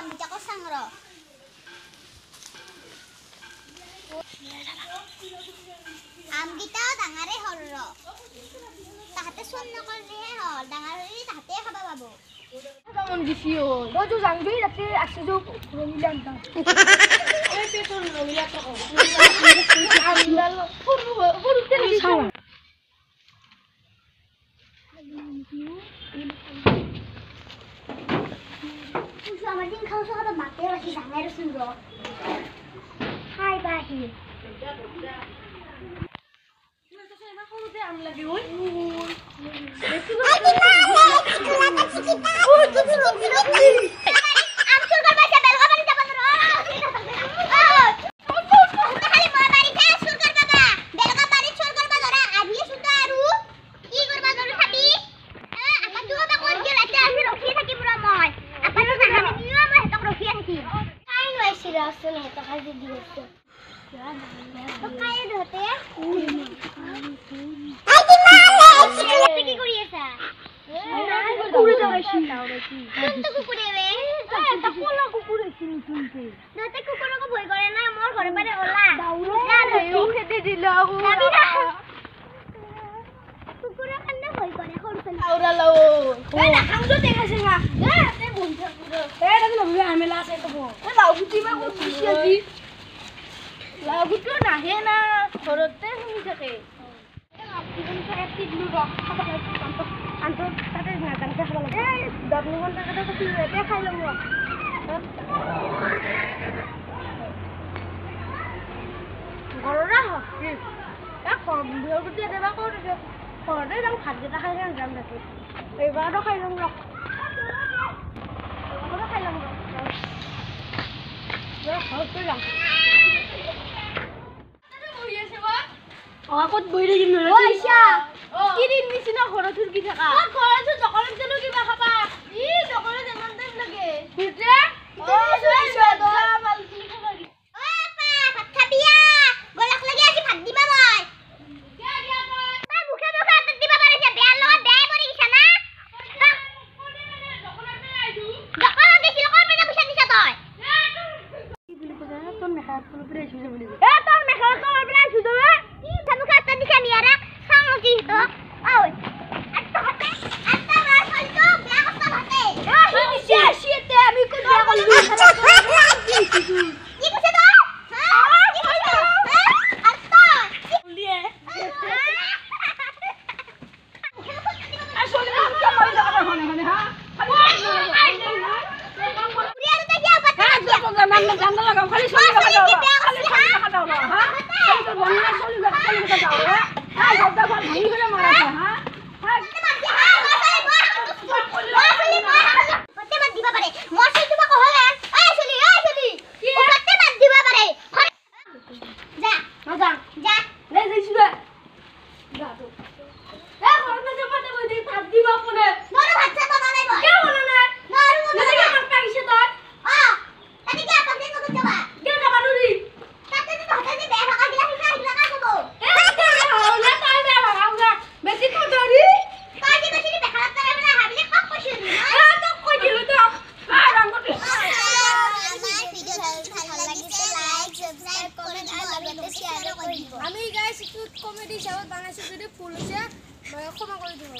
আমগিটাকো সাংর আমগিটাও ডাঙারে হল র তাহাতে শুন নকলে হল ডাঙার হলি তাহাতে খাবা পাবো কেমন গেছিও বজু জাংবি রাতে আসে যো রমিলান তা এই পেটন রমিলা তো আমলাল হরুতে নিছালা তুই আমার দিন খাও খাবা মাতে রাখি ডাঙারে শুন র হাই বাহি কত বইরে দিন রে পয়সা কি দিন নিছিনা ঘৰত থুৰকি থাকা ঘৰত দোকানত গেলো কিবা খাবা ই দোকানত যেমন টাইম লাগে বুঝলে ও দোরা মালকি খাবি ও আপা ভাত খাবিয়া গলাক লাগি আজি ভাত দিবা মই কে দিয়া কই তা মুখে মুখে ভাত দিবা পারিছে বেয়ার লগত বেয়াই পৰি গিছা না দোকানতে আইদু দোকানত দিছিল কই পেনা পইচা দিছা তই কি বলি কই তোর মেখা তোর প্রেস হইছে বলি তোর মেখা তোর প্রায় সুদবে সামু খাতা দিছা মিয়ারা সামুজি তো ওই আত্তা হাতে আত্তা মার ফলতো বেয়া কথা হাতে শিতে আমি কোন বেয়া করলি কি কইছ তো হ্যাঁ কি কইছ আত্তা লিয়ে আসলে আমি কই দাও হনে হ্যাঁ পুরিয়ার তে কি আপা নাম জান লাগাও খালি সরি লাগাও হ্যাঁ খালি তো বন্যা চলি যাও হ্যাঁ গদা ঘর ভাই হলে মারাছে হ্যাঁ আমি গাইস একটু কমেডি হিসাবে বানাইছি যদি ফুল হইছে ক্ষমা করে দিও।